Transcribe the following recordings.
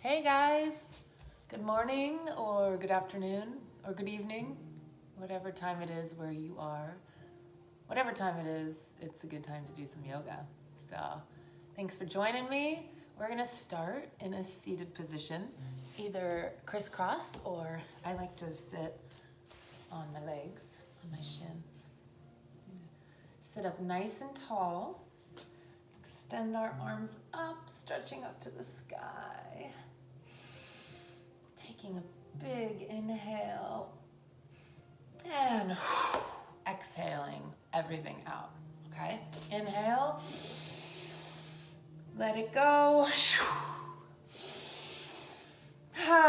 Hey guys, good morning or good afternoon or good evening, whatever time it is where you are. Whatever time it is, it's a good time to do some yoga. So thanks for joining me. We're gonna start in a seated position, either crisscross or I like to sit on my legs, on my shins. Sit up nice and tall. Extend our arms up, stretching up to the sky. Taking a big inhale and exhaling everything out, okay? So inhale, let it go. All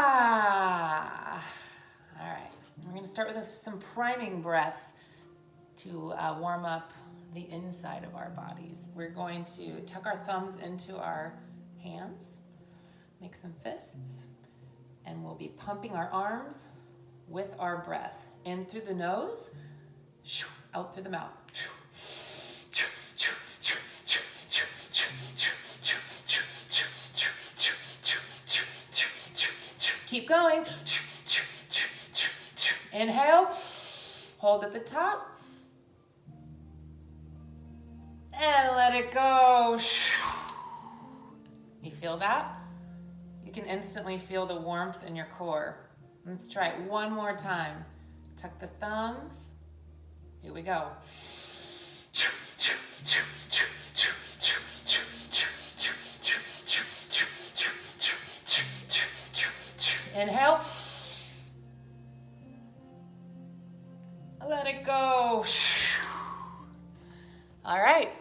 right, we're gonna start with some priming breaths to warm up the inside of our bodies. We're going to tuck our thumbs into our hands, make some fists, and we'll be pumping our arms with our breath. In through the nose, out through the mouth. Keep going. Inhale, hold at the top. And let it go. You feel that? You can instantly feel the warmth in your core. Let's try it one more time. Tuck the thumbs. Here we go. Inhale. Let it go. All right.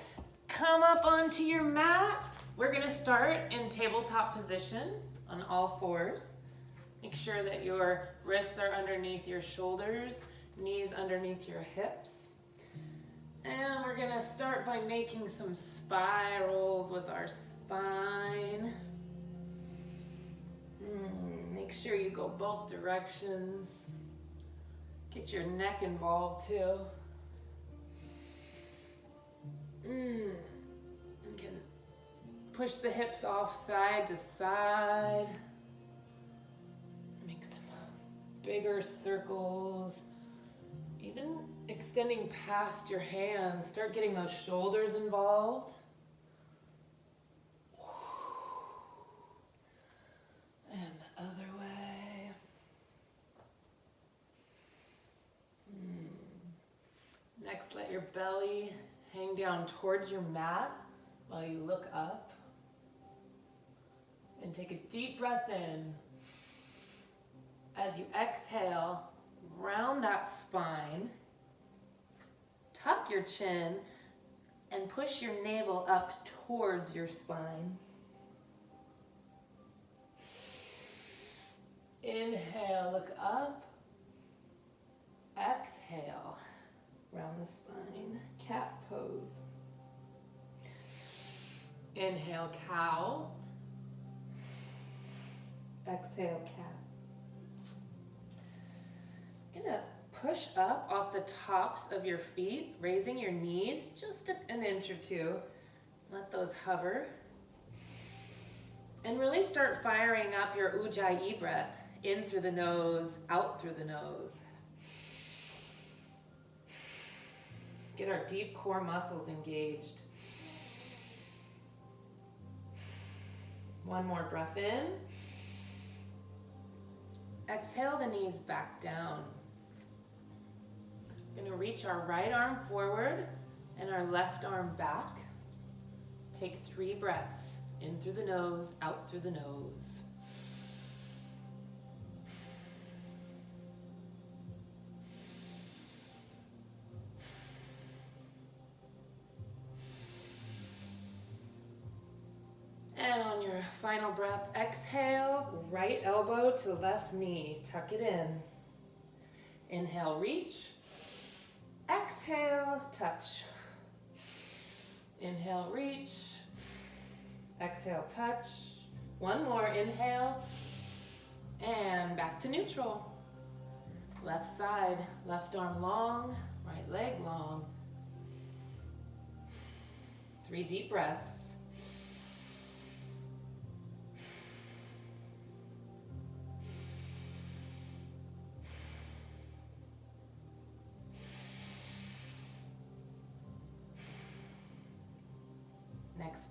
Come up onto your mat. We're gonna start in tabletop position on all fours. Make sure that your wrists are underneath your shoulders, knees underneath your hips. And we're gonna start by making some spirals with our spine. Make sure you go both directions. Get your neck involved too. You can push the hips off side to side. Make some bigger circles. Even extending past your hands. Start getting those shoulders involved. And the other way. Next, let your belly hang down towards your mat while you look up. And take a deep breath in. As you exhale, round that spine, tuck your chin, and push your navel up towards your spine. Inhale, look up. Exhale, round the spine, cat pose. Inhale, cow. Exhale, cat. You're gonna push up off the tops of your feet, raising your knees just an inch or two. Let those hover. And really start firing up your Ujjayi breath, in through the nose, out through the nose. Get our deep core muscles engaged. One more breath in. Exhale the knees back down. We're going to reach our right arm forward and our left arm back. Take 3 breaths. In through the nose, out through the nose. And on your final breath, exhale, right elbow to left knee. Tuck it in. Inhale, reach. Exhale, touch. Inhale, reach. Exhale, touch. One more, inhale. And back to neutral. Left side, left arm long, right leg long. 3 deep breaths.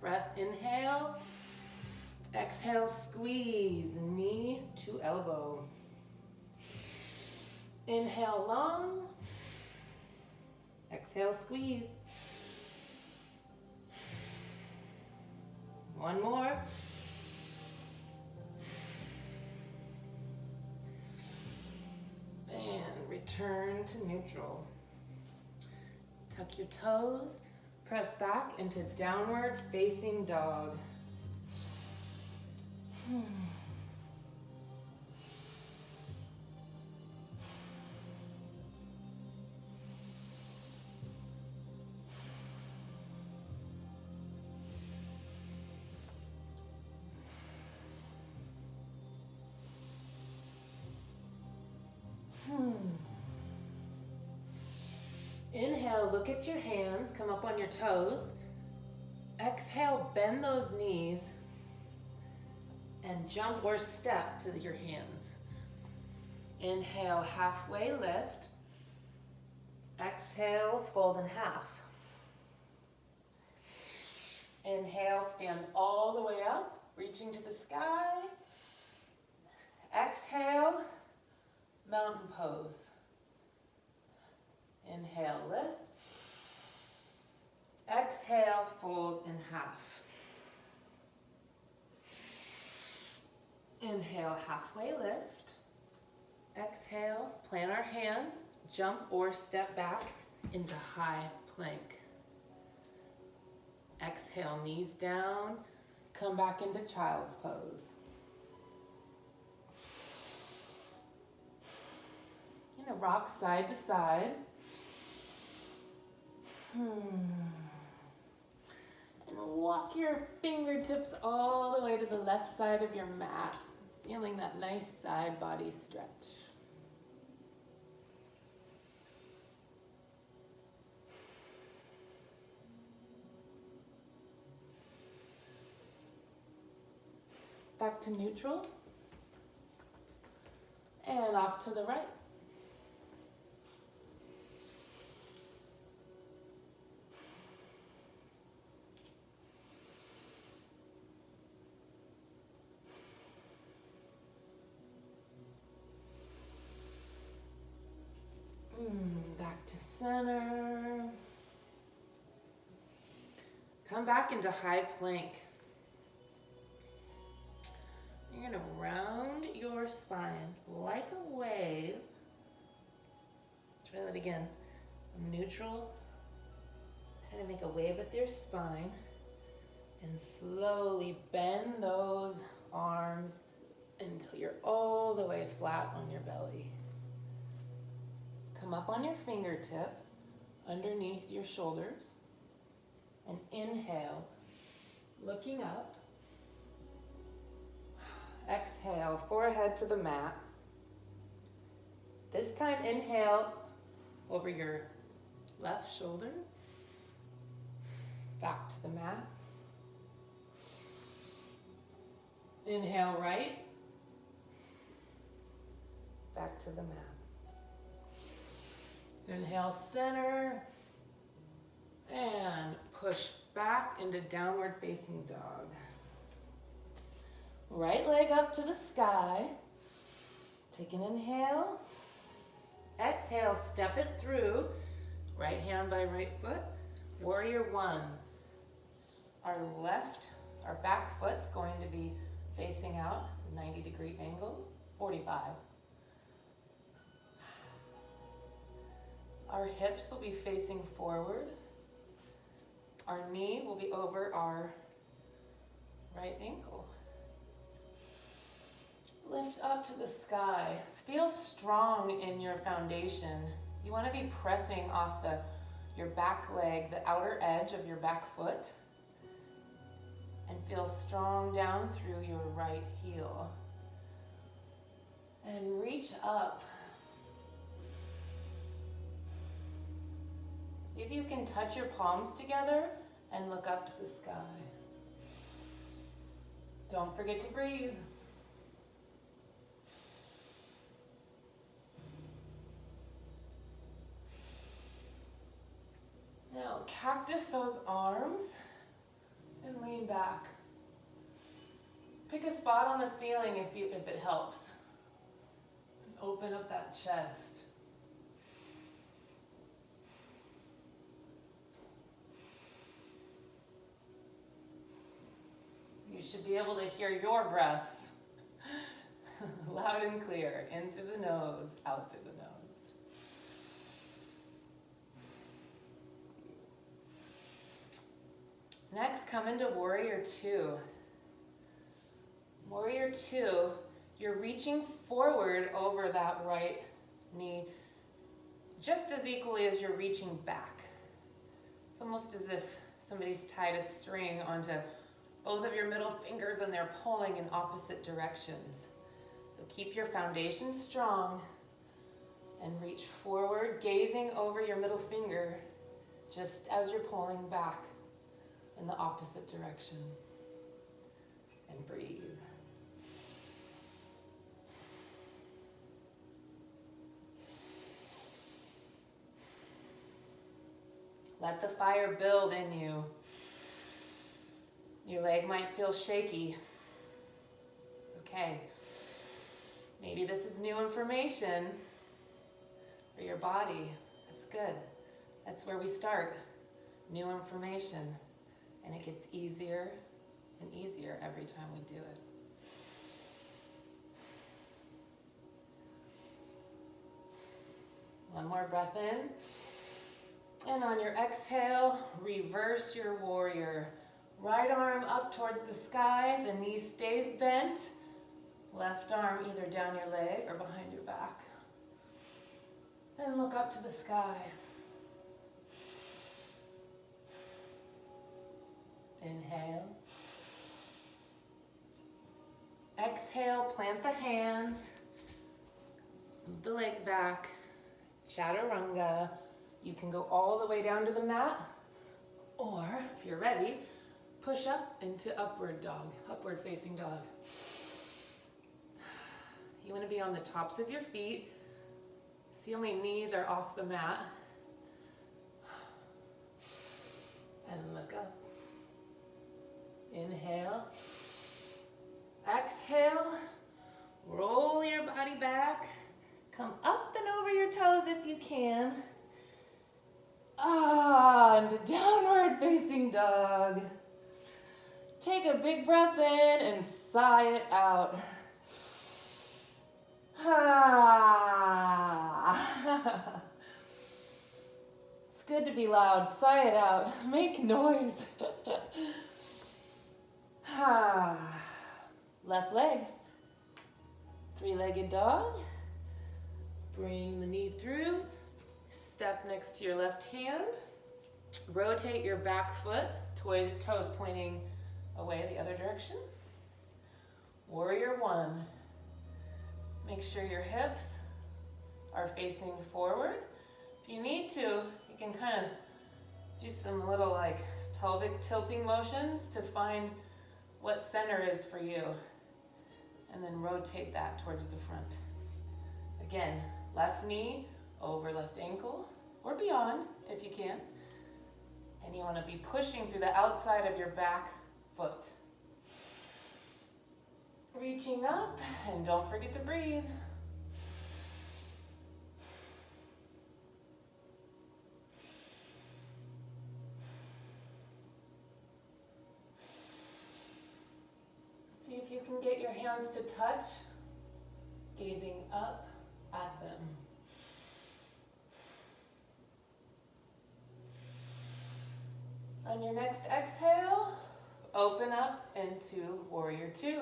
breath, inhale. Exhale, squeeze, knee to elbow. Inhale, long. Exhale, squeeze. One more. And return to neutral. Tuck your toes, press back into downward facing dog. Inhale, look at your hands, come up on your toes. Exhale, bend those knees and jump or step to your hands. Inhale, halfway lift. Exhale, fold in half. Inhale, stand all the way up, reaching to the sky. Exhale, mountain pose. Inhale, lift. Exhale, fold in half. Inhale, halfway lift. Exhale, plant our hands, jump or step back into high plank. Exhale, knees down, come back into child's pose. You're gonna rock side to side. And walk your fingertips all the way to the left side of your mat, feeling that nice side body stretch. Back to neutral. And off to the right. Back to center. Come back into high plank. You're going to round your spine like a wave. Try that again. Neutral. Try to make a wave with your spine. And slowly bend those arms until you're all the way flat on your belly. Come up on your fingertips underneath your shoulders. And inhale, looking up. Exhale, forehead to the mat. This time, inhale over your left shoulder. Back to the mat. Inhale, right. Back to the mat. Inhale, center. And push back into downward facing dog. Right leg up to the sky. Take an inhale. Exhale, step it through. Right hand by right foot. Warrior one. Our back foot's going to be facing out, 90-degree angle, 45. Our hips will be facing forward. Our knee will be over our right ankle. Lift up to the sky. Feel strong in your foundation. You want to be pressing off your back leg, the outer edge of your back foot, and feel strong down through your right heel. And reach up. See if you can touch your palms together and look up to the sky. Don't forget to breathe. Now, cactus those arms And lean back. Pick a spot on the ceiling if it helps. And open up that chest. You should be able to hear your breaths loud and clear, in through the nose, out through the nose. Next, come into Warrior Two. Warrior Two, you're reaching forward over that right knee just as equally as you're reaching back. It's almost as if somebody's tied a string onto both of your middle fingers and they're pulling in opposite directions. So keep your foundation strong and reach forward, gazing over your middle finger just as you're pulling back in the opposite direction. And breathe. Let the fire build in you. Your leg might feel shaky. It's okay. Maybe this is new information for your body. That's good. That's where we start. New information. And it gets easier and easier every time we do it. One more breath in. And on your exhale, reverse your warrior. Right arm up towards the sky, the knee stays bent. Left arm either down your leg or behind your back. And look up to the sky. Inhale. Exhale, plant the hands. Move the leg back. Chaturanga. You can go all the way down to the mat, or if you're ready, push up into upward dog, upward facing dog. You want to be on the tops of your feet. See how my knees are off the mat. And look up. Inhale. Exhale. Roll your body back. Come up and over your toes if you can. And a downward facing dog. Take a big breath in and sigh it out. It's good to be loud. Sigh it out. Make noise. Left leg. Three-legged dog. Bring the knee through. Step next to your left hand. Rotate your back foot, toes pointing away the other direction. Warrior One. Make sure your hips are facing forward. If you need to, you can kind of do some little like pelvic tilting motions to find what center is for you. And then rotate that towards the front. Again, left knee over left ankle, or beyond if you can. And you want to be pushing through the outside of your back foot. Reaching up, and don't forget to breathe. See if you can get your hands to touch, gazing up at them. On your next exhale, open up into Warrior Two.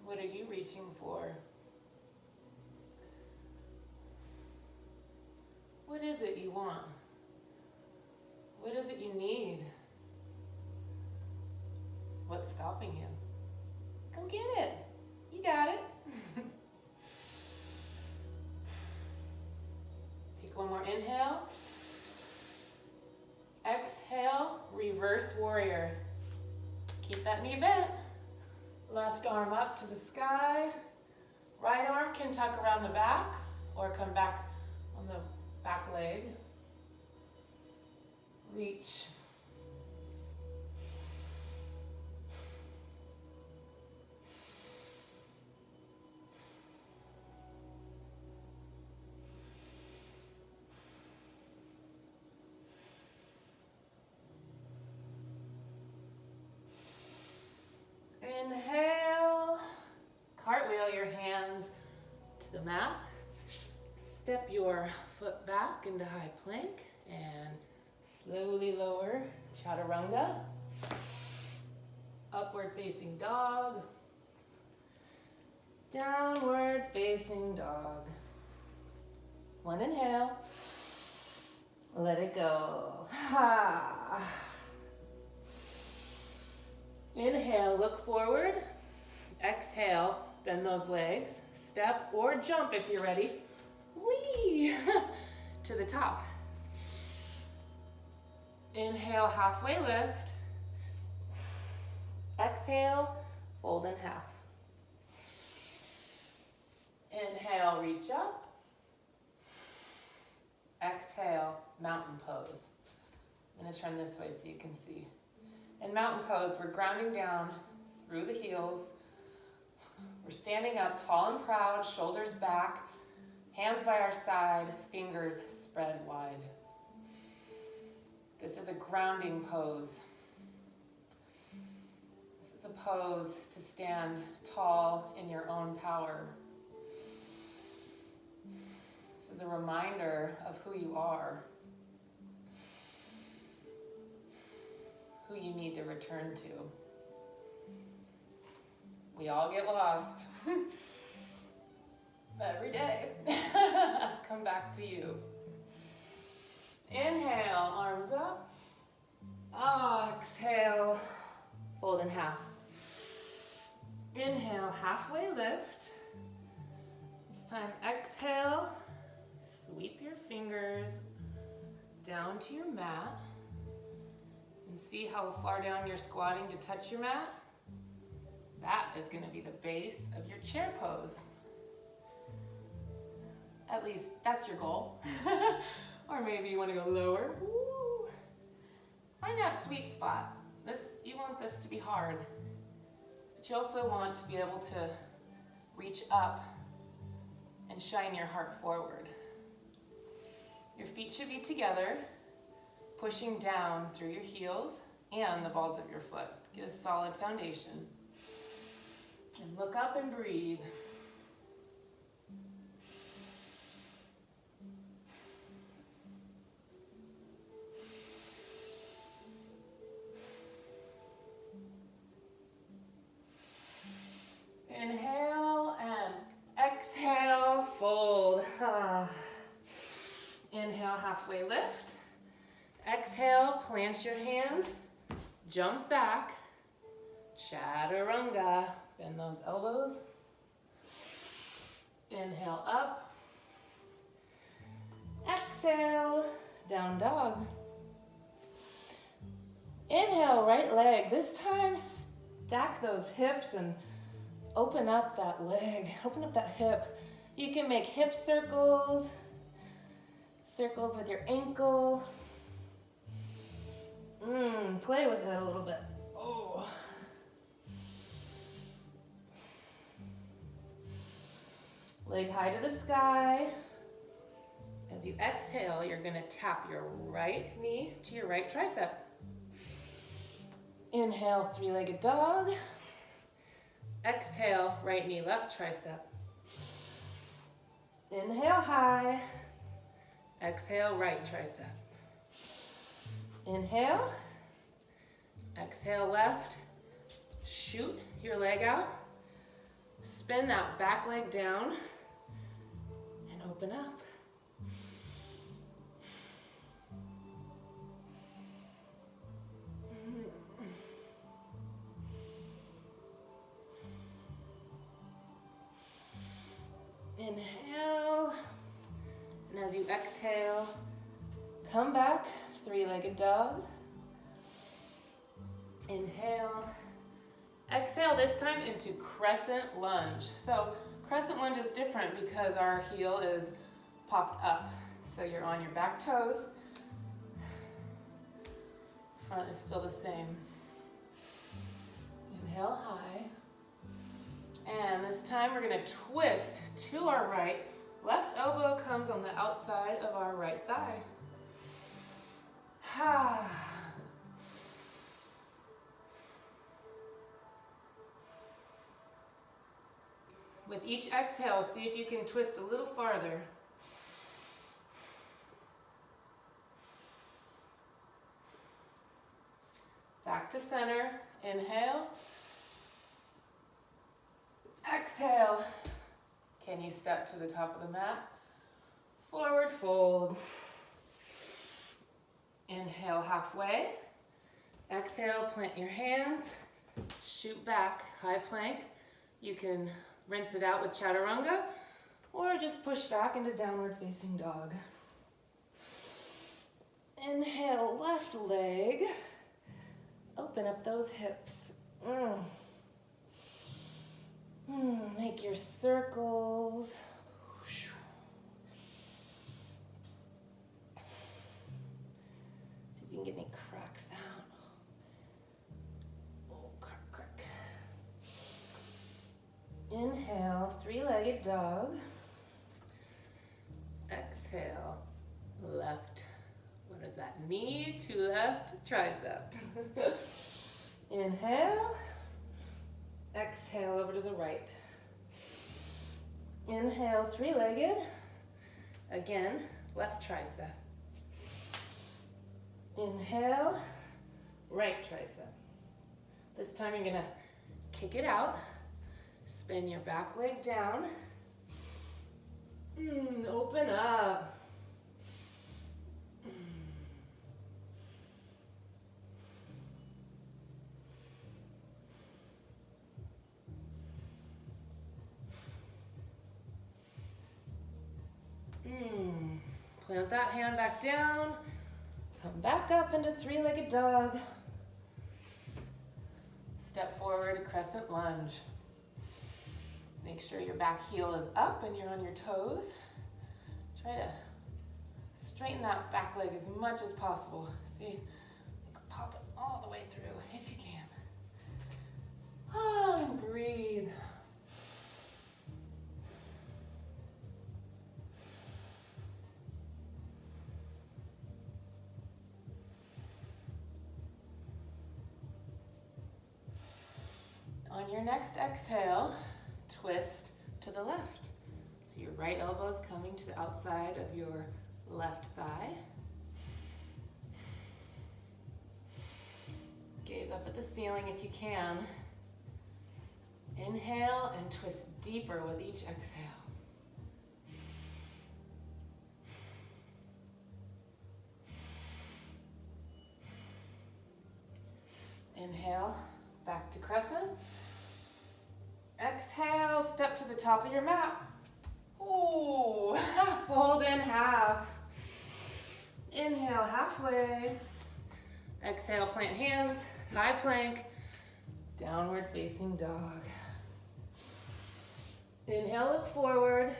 What are you reaching for? What is it you want? What is it you need? What's stopping you? Go get it. You got it. Take one more inhale. Exhale, reverse warrior. knee bent. Left arm up to the sky. Right arm can tuck around the back or come back on the back leg. Reach. Inhale, cartwheel your hands to the mat. Step your foot back into high plank and slowly lower chaturanga. Upward facing dog. Downward facing dog. One inhale. Let it go. Ha. Inhale, look forward. Exhale, bend those legs. Step or jump if you're ready. Whee! To the top. Inhale, halfway lift. Exhale, fold in half. Inhale, reach up. Exhale, mountain pose. I'm going to turn this way so you can see. In mountain pose, we're grounding down through the heels. We're standing up tall and proud, shoulders back, hands by our side, fingers spread wide. This is a grounding pose. This is a pose to stand tall in your own power. This is a reminder of who you are, who you need to return to. We all get lost every day. Come back to you. Inhale, arms up. Exhale, fold in half. Inhale, halfway lift. This time, exhale, sweep your fingers down to your mat. And see how far down you're squatting to touch your mat? That is going to be the base of your chair pose. At least that's your goal. Or maybe you want to go lower. Woo. Find that sweet spot. You want this to be hard. But you also want to be able to reach up and shine your heart forward. Your feet should be together, pushing down through your heels and the balls of your foot. Get a solid foundation. And look up and breathe. Inhale and exhale, fold. Inhale, halfway lift. Exhale, plant your hands, jump back, chaturanga. Bend those elbows. Inhale up. Exhale, down dog. Inhale, right leg. This time, stack those hips and open up that leg, open up that hip. You can make hip circles, circles with your ankle. Play with it a little bit. Oh. Leg high to the sky. As you exhale, you're going to tap your right knee to your right tricep. Inhale, three-legged dog. Exhale, right knee, left tricep. Inhale, high. Exhale, right tricep. Inhale. Exhale, left. Shoot your leg out. Spin that back leg down and open up. Inhale, and as you exhale, come back, three-legged dog. Inhale, Exhale this time into crescent lunge. So crescent lunge is different because our heel is popped up. So you're on your back toes. Front is still the same. Inhale high. And this time we're gonna twist to our right. Left elbow comes on the outside of our right thigh. Ha. With each exhale, see if you can twist a little farther. Back to center. Inhale. Exhale. Can you step to the top of the mat? Forward fold. Inhale halfway. Exhale, plant your hands. Shoot back, high plank. You can rinse it out with chaturanga or just push back into downward facing dog. Inhale, left leg. Open up those hips. Make your circles. See if you can get any cracks out. Oh, crack, crack. Inhale, three-legged dog. Exhale, left. What is that? Knee to left tricep. Inhale. Exhale over to the right. Inhale, three-legged. Again, left tricep. Inhale, right tricep. This time you're gonna kick it out. Spin your back leg down. Open up. Plant that hand back down. Come back up into three-legged dog. Step forward, crescent lunge. Make sure your back heel is up and you're on your toes. Try to straighten that back leg as much as possible. See, you can pop it all the way through if you can. And breathe. On your next exhale, twist to the left. So your right elbow is coming to the outside of your left thigh. Gaze up at the ceiling if you can. Inhale and twist deeper with each exhale. Inhale, back to crescent. Exhale, step to the top of your mat. Ooh, fold in half. Inhale, halfway. Exhale, plant hands, high plank, downward facing dog. Inhale, look forward.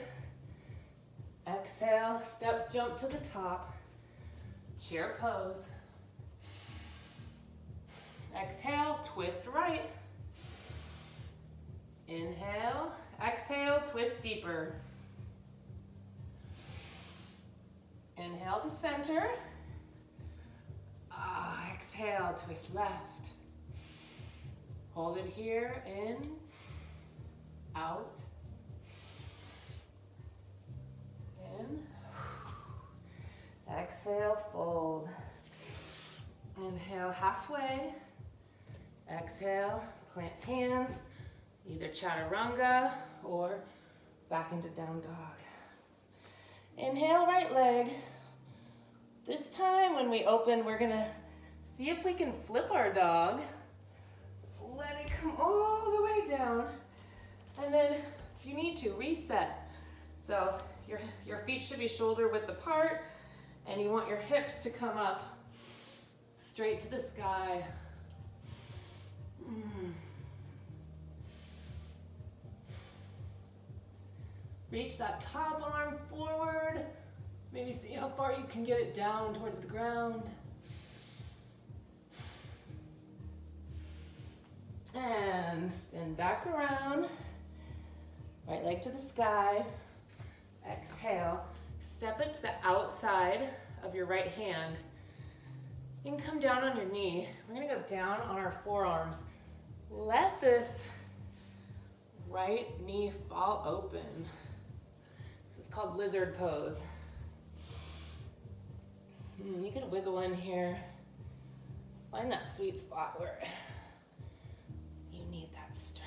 Exhale, step, jump to the top. Chair pose. Exhale, twist right. Inhale, exhale, twist deeper. Inhale to center. Exhale, twist left. Hold it here, in, out, in. Exhale, fold. Inhale, halfway. Exhale, plant hands, either chaturanga or back into down dog. Inhale, right leg. This time when we open, we're gonna see if we can flip our dog. Let it come all the way down. And then if you need to, reset. So your feet should be shoulder width apart and you want your hips to come up straight to the sky. Reach that top arm forward. Maybe see how far you can get it down towards the ground. And spin back around. Right leg to the sky. Exhale. Step it to the outside of your right hand. You can come down on your knee. We're gonna go down on our forearms. Let this right knee fall open. This is called lizard pose. You can wiggle in here. Find that sweet spot where you need that stretch.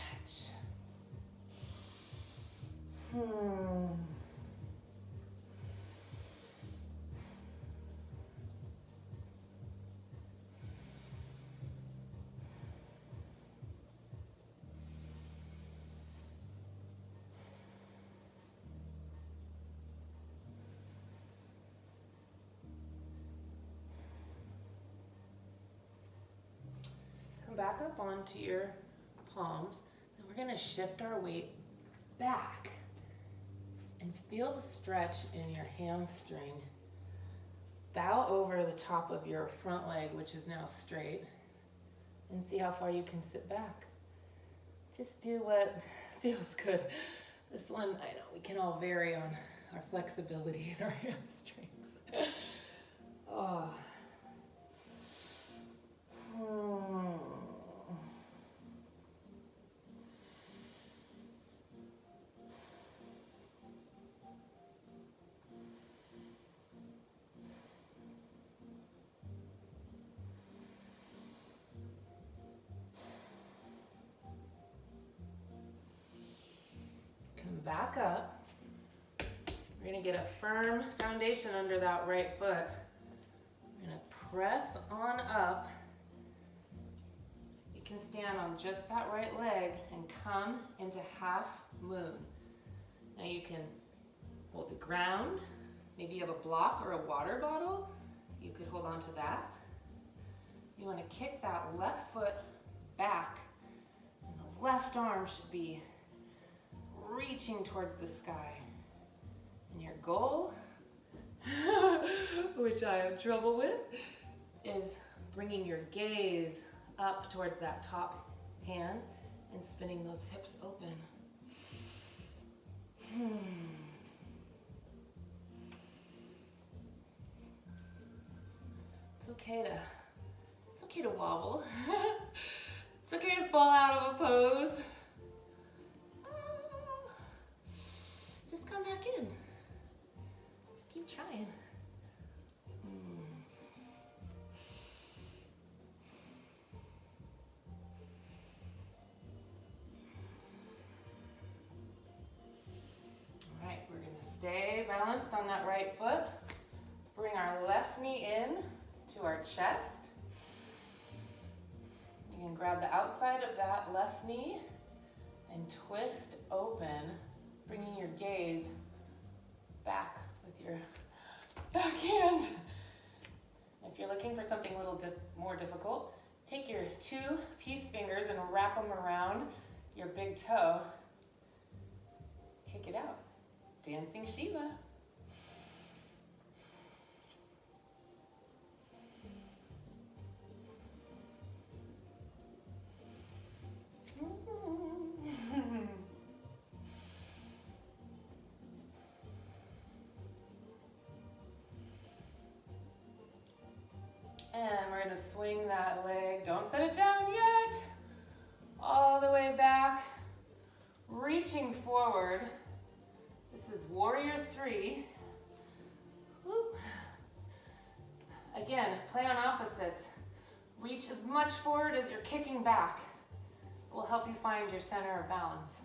Back up onto your palms, and we're going to shift our weight back and feel the stretch in your hamstring. Bow over the top of your front leg, which is now straight, and see how far you can sit back. Just do what feels good. This one, I know we can all vary on our flexibility in our hamstrings. Oh. Back up. We're going to get a firm foundation under that right foot. We're going to press on up. You can stand on just that right leg and come into half moon. Now you can hold the ground. Maybe you have a block or a water bottle. You could hold on to that. You want to kick that left foot back. And the left arm should be reaching towards the sky. And your goal, which I have trouble with, is bringing your gaze up towards that top hand and spinning those hips open. It's okay to wobble. It's okay to fall out of a pose. Just come back in. Just keep trying. All right, we're going to stay balanced on that right foot. Bring our left knee in to our chest. You can grab the outside of that left knee and twist open, bringing your gaze back with your back hand. If you're looking for something a little more difficult, take your two peace fingers and wrap them around your big toe. Kick it out. Dancing Shiva. And we're going to swing that leg. Don't set it down yet. All the way back. Reaching forward. This is warrior 3. Whoop. Again, play on opposites. Reach as much forward as you're kicking back. It will help you find your center of balance.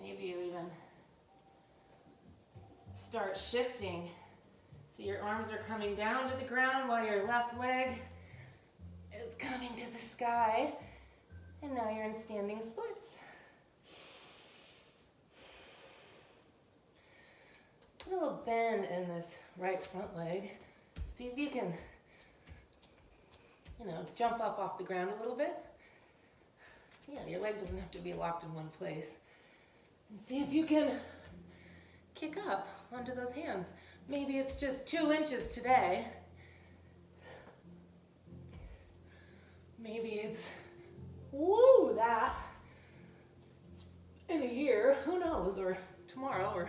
Maybe you even start shifting. So your arms are coming down to the ground while your left leg is coming to the sky. And now you're in standing splits. A little bend in this right front leg. See if you can jump up off the ground a little bit. Yeah, your leg doesn't have to be locked in one place. And see if you can kick up onto those hands. Maybe it's just 2 inches today. Maybe it's, woo, that in a year, who knows, or tomorrow, or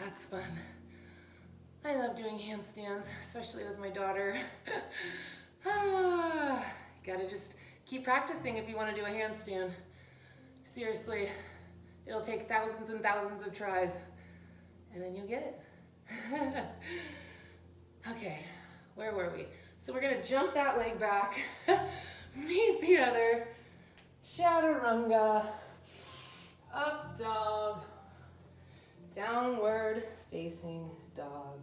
that's fun. I love doing handstands, especially with my daughter. Gotta just keep practicing if you want to do a handstand. Seriously, it'll take thousands and thousands of tries, and then you'll get it. Okay, where were we? So we're gonna jump that leg back, meet the other, chaturanga, up dog, downward facing dog.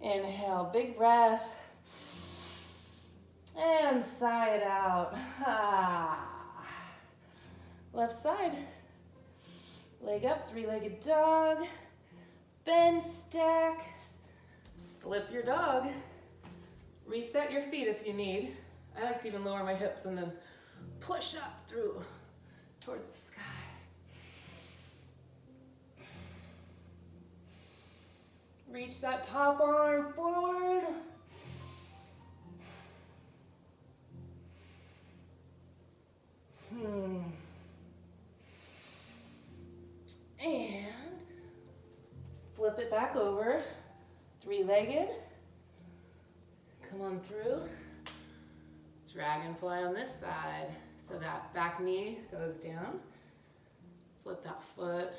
Inhale, big breath, and sigh it out. Left side, leg up, three-legged dog, bend, stack, flip your dog, reset your feet if you need. I like to even lower my hips and then push up through towards the sky. Reach that top arm forward. And flip it back over, three-legged. Come on through. Dragonfly on this side. So that back knee goes down. Flip that foot.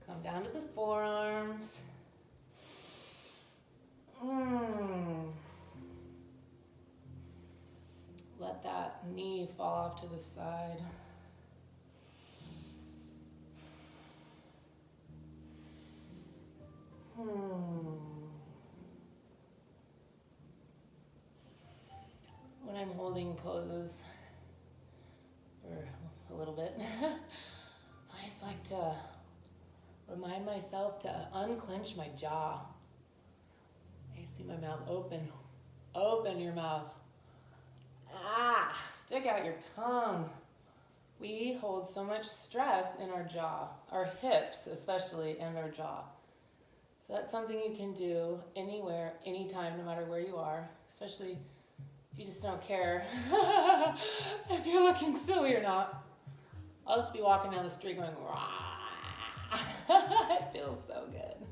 Come down to the forearms. Let that knee fall off to the side. When I'm holding poses for a little bit, I just like to remind myself to unclench my jaw. I see my mouth open. Open your mouth. Stick out your tongue. We hold so much stress in our jaw, our hips especially, and our jaw. So that's something you can do anywhere, anytime, no matter where you are, especially if you just don't care if you're looking silly or not. I'll just be walking down the street going, rah. It feels so good.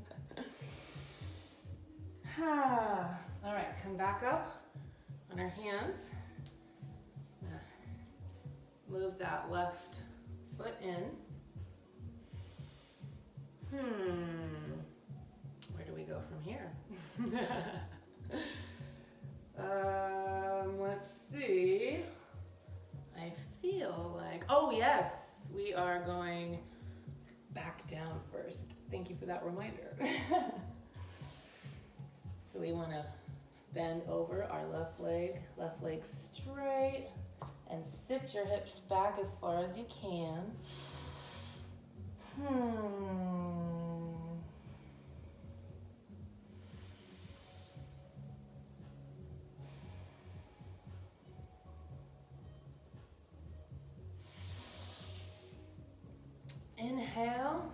All right, come back up on our hands. Move that left foot in. Where do we go from here? Let's see. I feel like, oh yes, we are going back down first. Thank you for that reminder. So we want to bend over our left leg straight, and sit your hips back as far as you can. Inhale,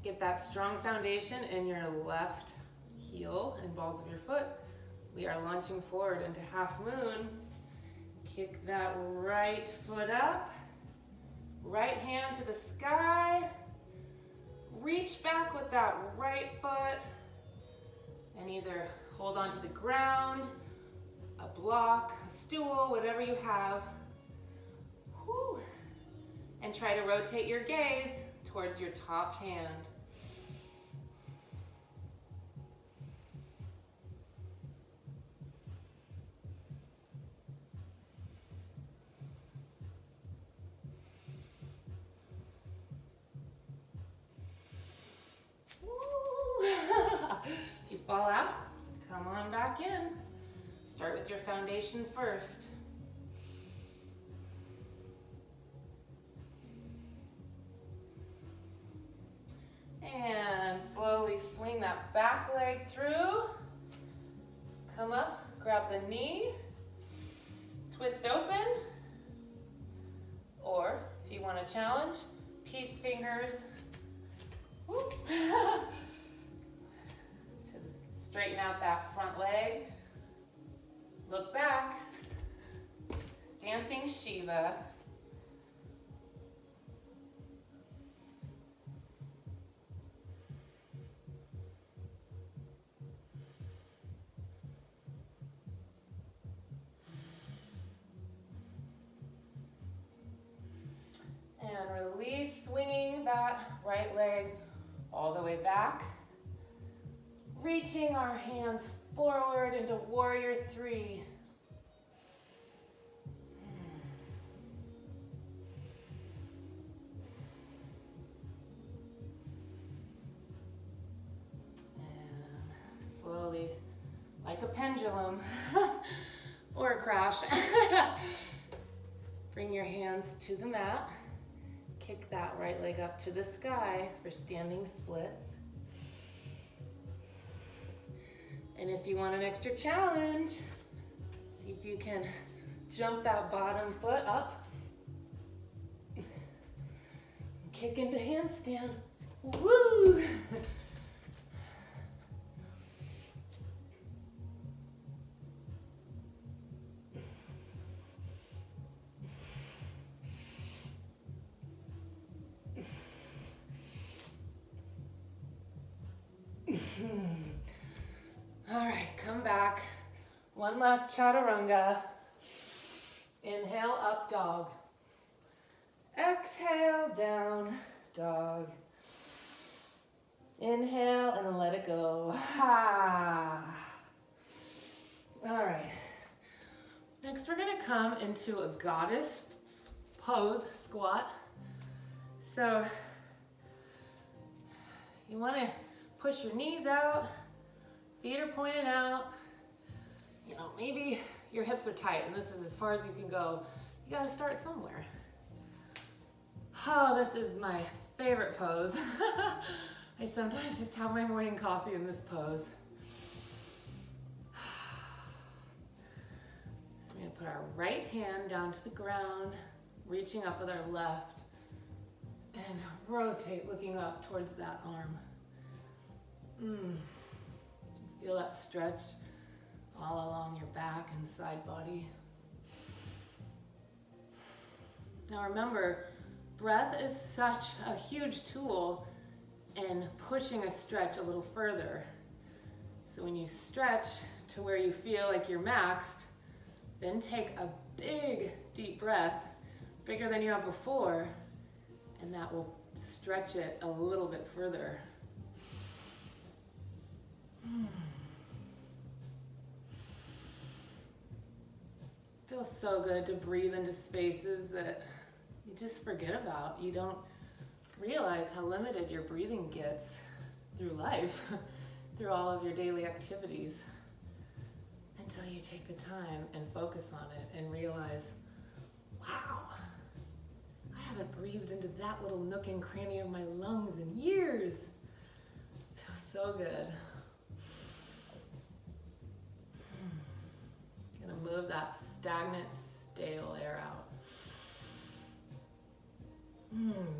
get that strong foundation in your left heel and balls of your foot. We are launching forward into half moon. Kick that right foot up, right hand to the sky. Reach back with that right foot and either hold on to the ground, a block, a stool, whatever you have. And try to rotate your gaze towards your top hand. If you fall out, come on back in. Start with your foundation first. And slowly swing that back leg through. Come up, grab the knee, twist open. Or if you want to challenge, peace fingers. Whoop. To straighten out that front leg. Look back. Dancing Shiva. And release, swinging that right leg all the way back. Reaching our hands forward into warrior three. And slowly, like a pendulum or a crash, bring your hands to the mat. Kick that right leg up to the sky for standing splits. And if you want an extra challenge, see if you can jump that bottom foot up. Kick into handstand. Woo! All right, come back. One last chaturanga. Inhale, up dog. Exhale, down dog. Inhale and then let it go. Ha. All right. Next, we're gonna come into a goddess pose, squat. So you wanna push your knees out, feet are pointed out. You know, maybe your hips are tight and this is as far as you can go. You gotta start somewhere. Oh, this is my favorite pose. I sometimes just have my morning coffee in this pose. So we're gonna put our right hand down to the ground, reaching up with our left, and rotate, looking up towards that arm. Feel that stretch all along your back and side body. Now remember, breath is such a huge tool in pushing a stretch a little further. So when you stretch to where you feel like you're maxed, then take a big deep breath, bigger than you have before, and that will stretch it a little bit further. Feels so good to breathe into spaces that you just forget about. You don't realize how limited your breathing gets through life, through all of your daily activities, until you take the time and focus on it and realize, wow, I haven't breathed into that little nook and cranny of my lungs in years. Feels so good. Gonna move that stagnant, stale air out.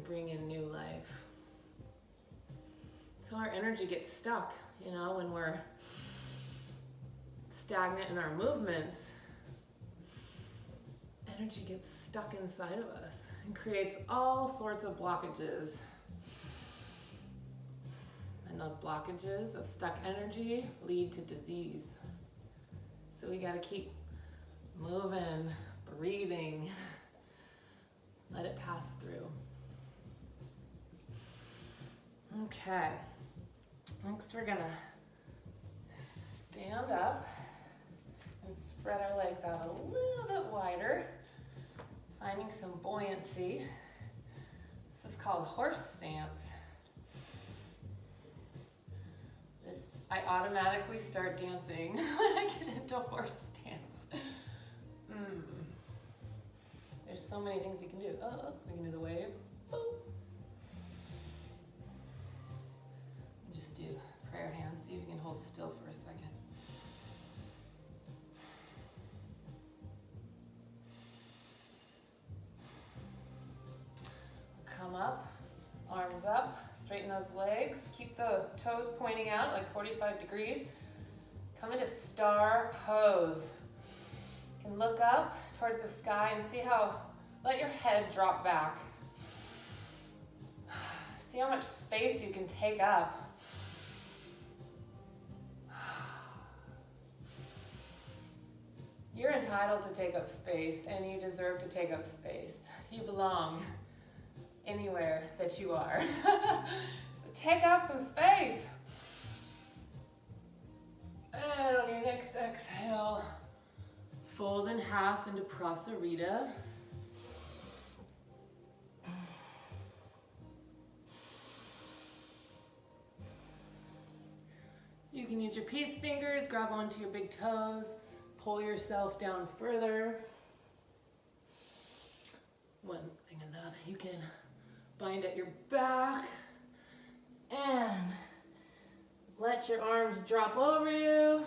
Bring in new life. So our energy gets stuck, you know, when we're stagnant in our movements, energy gets stuck inside of us and creates all sorts of blockages. And those blockages of stuck energy lead to disease. So we gotta keep moving, breathing, let it pass through. Okay, next we're gonna stand up and spread our legs out a little bit wider, finding some buoyancy. This is called horse stance. I automatically start dancing when I get into horse stance. There's so many things you can do. Oh, we can do the wave. Boom. Just do prayer hands. See if you can hold still for a second. Come up, arms up, straighten those legs. Keep the toes pointing out like 45 degrees. Come into star pose. You can look up towards the sky and see how, let your head drop back. See how much space you can take up. You're entitled to take up space, and you deserve to take up space. You belong anywhere that you are. So take up some space. And on your next exhale, fold in half into Prasarita. You can use your peace fingers, grab onto your big toes, pull yourself down further. One thing I love, you can bind at your back and let your arms drop over you.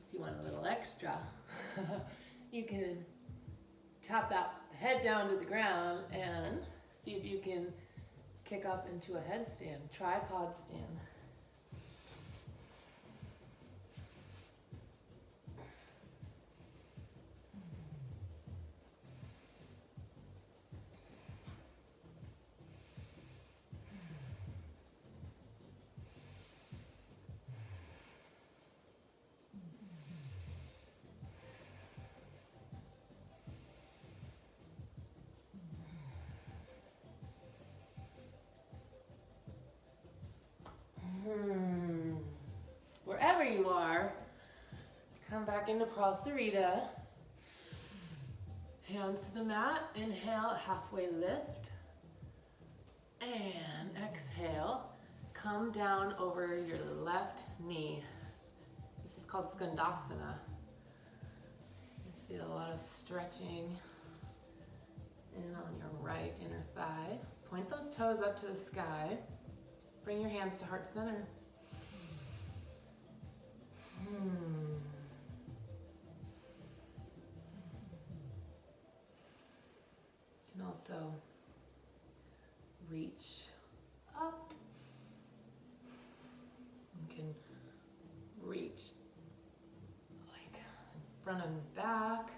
If you want a little extra, you can tap that head down to the ground and see if you can kick up into a headstand, tripod stand. Wherever you are, come back into Prasarita. Hands to the mat. Inhale, halfway lift. And exhale, come down over your left knee. This is called Skandasana. You feel a lot of stretching in on your right inner thigh. Point those toes up to the sky. Bring your hands to heart center. You can also reach up. You can reach like in front and back.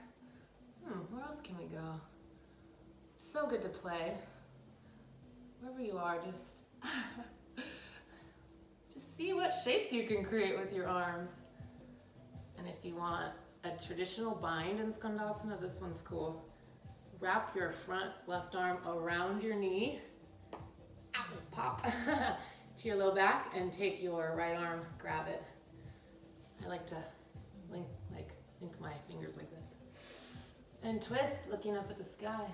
Where else can we go? It's so good to play. Wherever you are, just see what shapes you can create with your arms. And if you want a traditional bind in Skandasana, this one's cool. Wrap your front left arm around your knee. Ow, pop. To your low back and take your right arm, grab it. I like to link my fingers like this. And twist, looking up at the sky.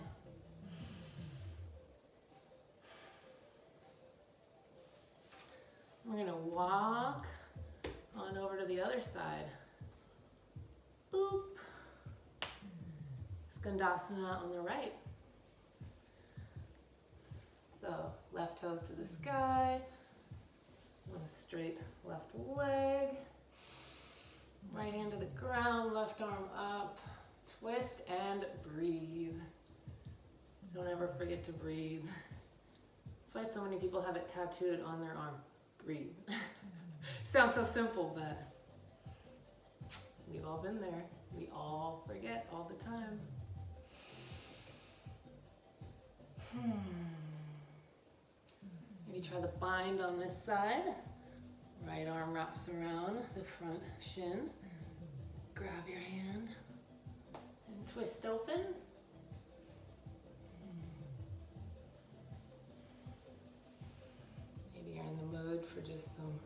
We're gonna walk on over to the other side. Boop. Skandasana on the right. So left toes to the sky. One straight left leg. Right hand to the ground, left arm up. Twist and breathe. Don't ever forget to breathe. That's why so many people have it tattooed on their arm. Breathe. Sounds so simple, but we've all been there. We all forget all the time. Maybe try the bind on this side. Right arm wraps around the front shin. Grab your hand and twist open. Maybe you're in the mood for just some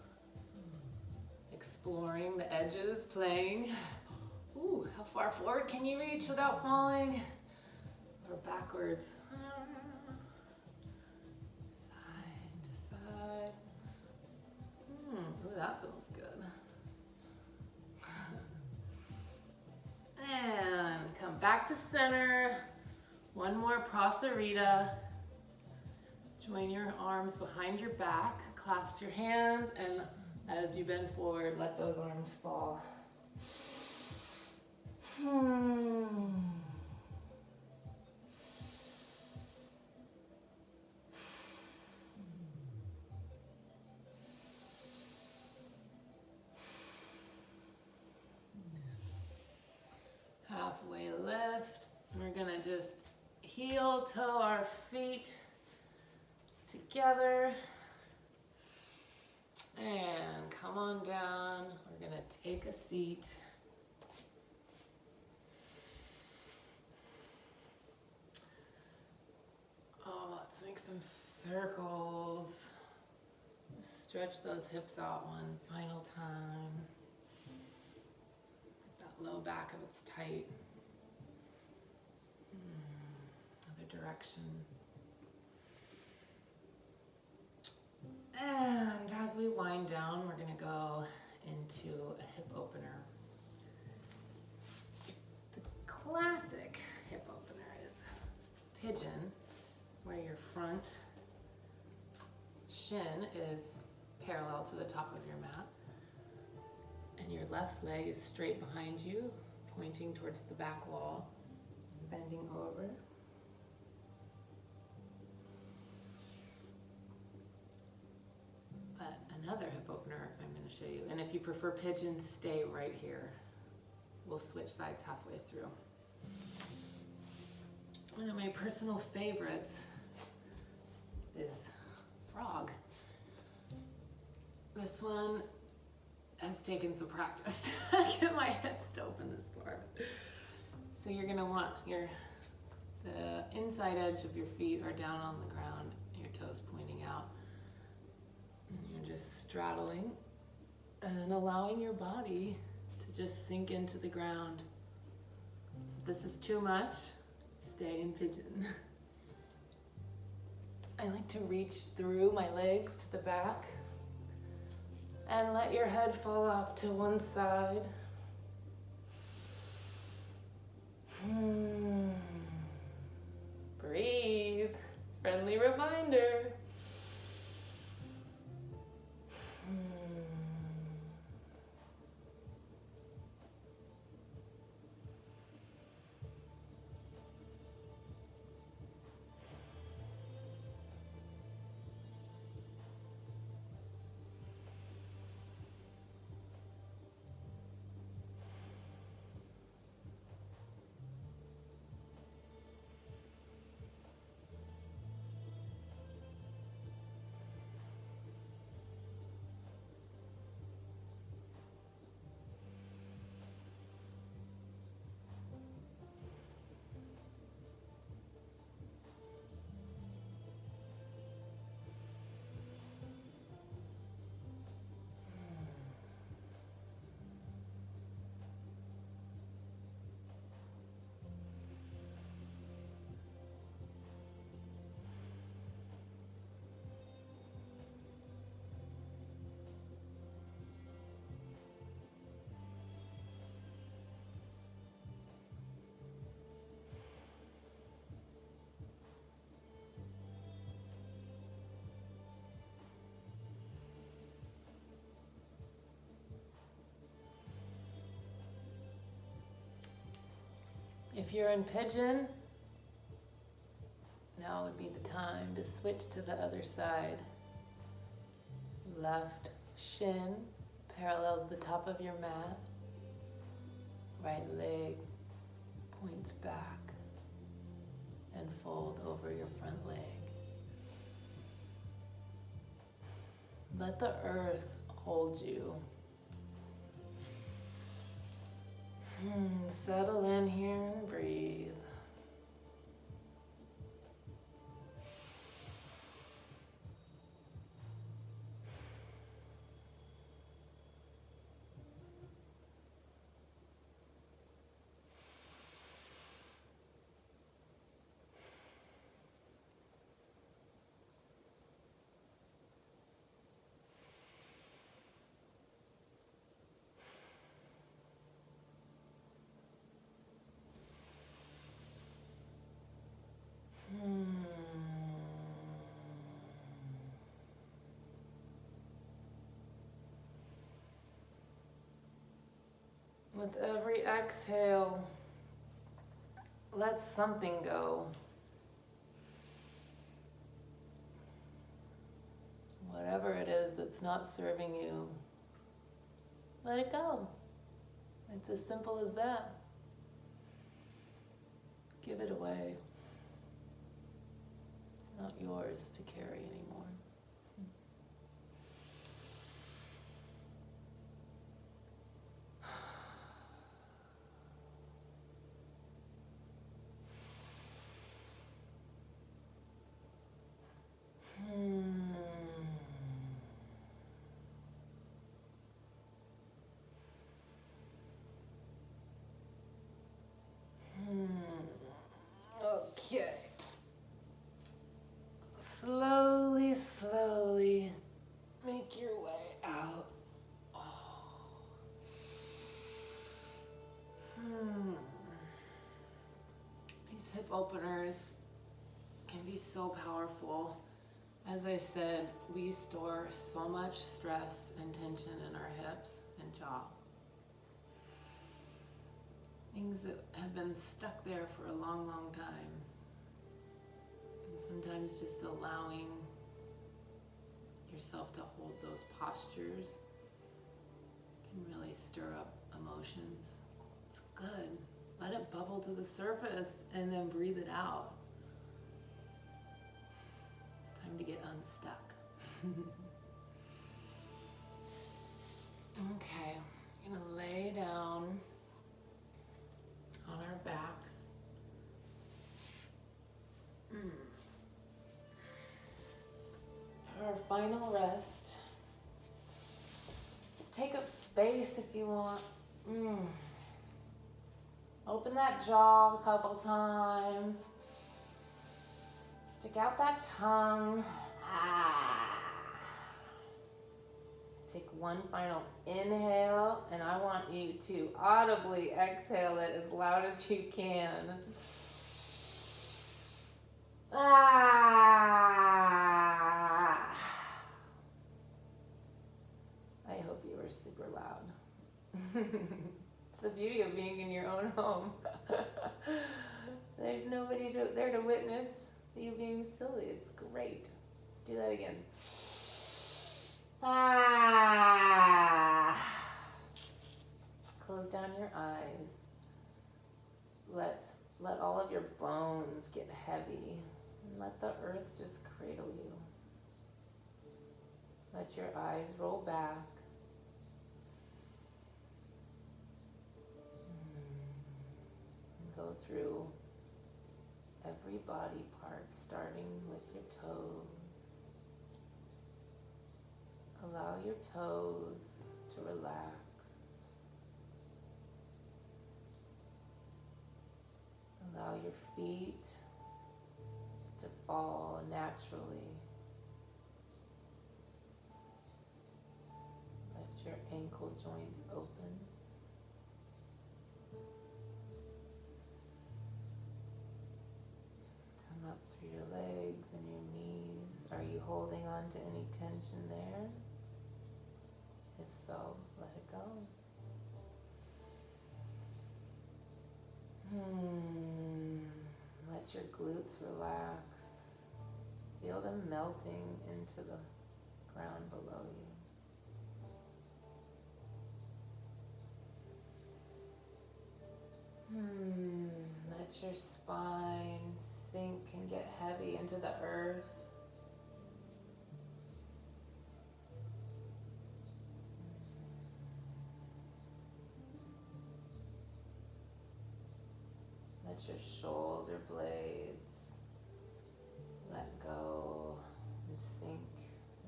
exploring the edges, playing. Ooh, how far forward can you reach without falling? Or backwards? Side to side. Ooh, that feels good. And come back to center. One more prasarita. Join your arms behind your back. Clasp your hands, and as you bend forward, let those arms fall. Halfway lift. We're gonna just heel toe our feet together. And come on down. We're gonna take a seat. Oh, let's make some circles. Stretch those hips out one final time. Get that low back if it's tight. Other direction. And as we wind down, we're going to go into a hip opener. The classic hip opener is pigeon, where your front shin is parallel to the top of your mat, and your left leg is straight behind you, pointing towards the back wall, bending over. But another hip opener I'm going to show you, and if you prefer pigeon, stay right here. We'll switch sides halfway through. One of my personal favorites is frog. This one has taken some practice to get my hips to open this far. So you're gonna want the inside edge of your feet are down on the ground, your toes pointing out. And you're just straddling and allowing your body to just sink into the ground. So if this is too much, stay in pigeon. I like to reach through my legs to the back and let your head fall off to one side. Breathe. Friendly reminder. If you're in pigeon, now would be the time to switch to the other side. Left shin parallels the top of your mat. Right leg points back and fold over your front leg. Let the earth hold you. Settle in here and breathe. With every exhale, let something go. Whatever it is that's not serving you, let it go. It's as simple as that. Give it away. It's not yours to carry anymore. Okay. Slowly, slowly make your way out. These hip openers can be so powerful. As I said, we store so much stress and tension in our hips and jaw. Things that have been stuck there for a long, long time. And sometimes just allowing yourself to hold those postures can really stir up emotions. It's good. Let it bubble to the surface and then breathe it out. It's time to get unstuck. Okay, I'm gonna lay down on our backs. For our final rest, take up space if you want. Open that jaw a couple times. Stick out that tongue. Take one final inhale, and I want you to audibly exhale it as loud as you can. I hope you were super loud. It's the beauty of being in your own home. There's nobody there to witness you being silly. It's great. Do that again. Close down your eyes. Let all of your bones get heavy. And let the earth just cradle you. Let your eyes roll back. And go through every body part, starting with your toes. Allow your toes to relax. Allow your feet to fall naturally. Let your ankle joints open. Come up through your legs and your knees. Are you holding on to any tension there? If so, let it go. Let your glutes relax. Feel them melting into the ground below you. Let your spine sink and get heavy into the earth. Let your shoulder blades let go and sink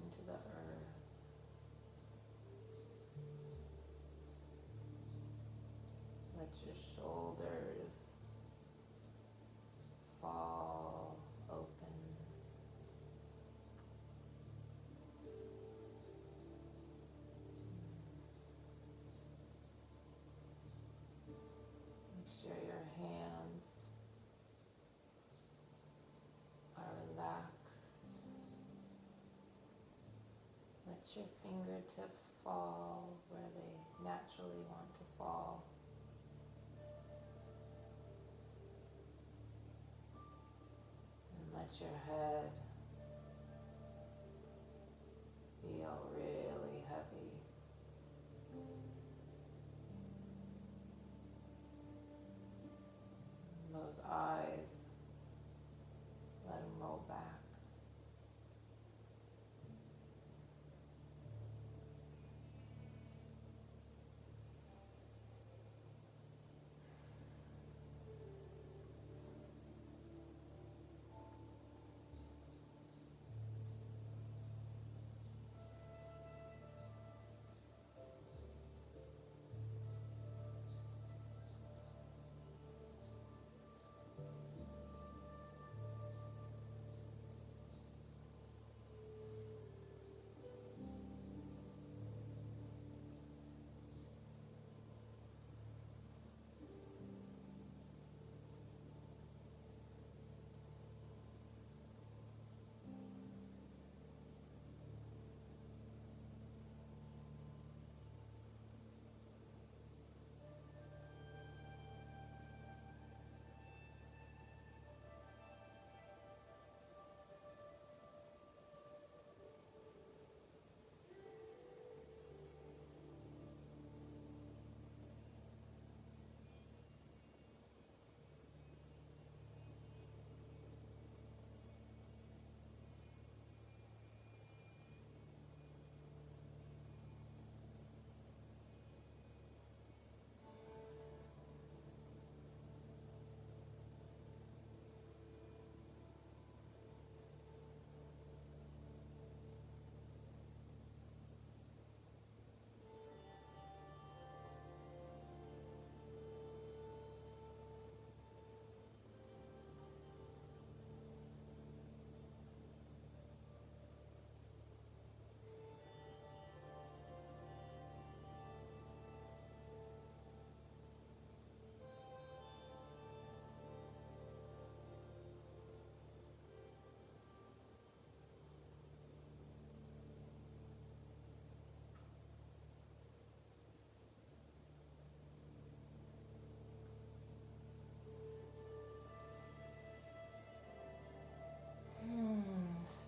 into the earth. Let your shoulders fall open. Make sure your hands are relaxed. Let your fingertips fall where they naturally want to fall. Let your head feel really heavy. Those eyes, let them roll back.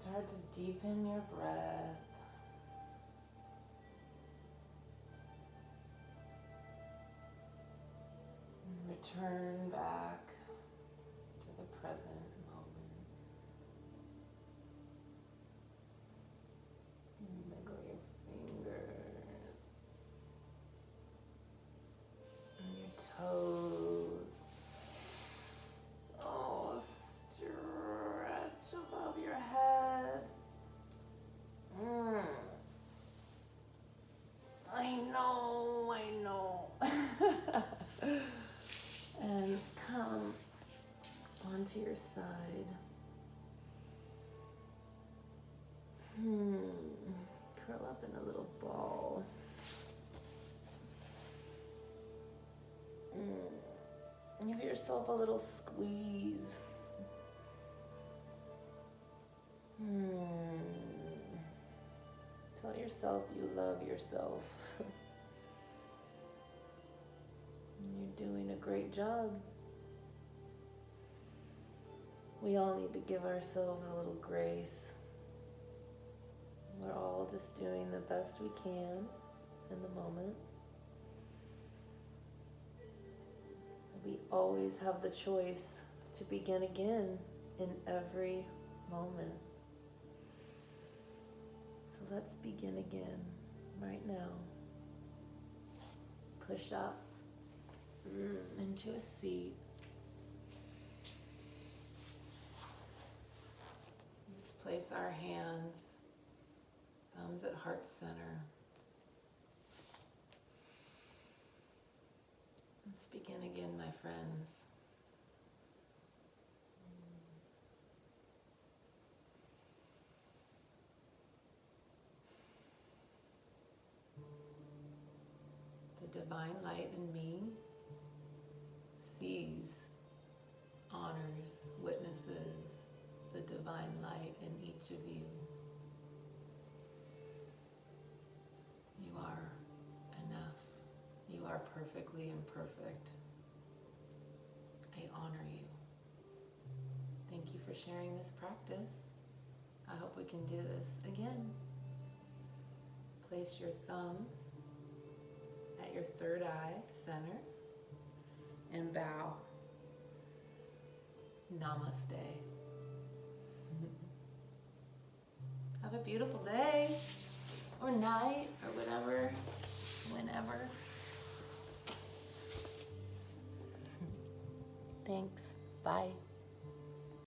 Start to deepen your breath. And return back to the present moment. Wiggle your fingers and your toes. Oh, stretch above your head. I know. And come onto your side. Curl up in a little ball. Give yourself a little squeeze. Tell yourself you love yourself. You're doing a great job. We all need to give ourselves a little grace. We're all just doing the best we can in the moment. We always have the choice to begin again in every moment. So let's begin again right now. Push up into a seat. Let's place our hands, thumbs at heart center. Let's begin again, my friends. The divine light in me sees, honors, witnesses the divine light in each of you. You are enough. You are perfectly imperfect. I honor you. Thank you for for sharing this practice. I hope we can do this again. Place your thumbs at your third eye center and bow. Namaste. Have a beautiful day or night or whatever, whenever. Thanks. Bye.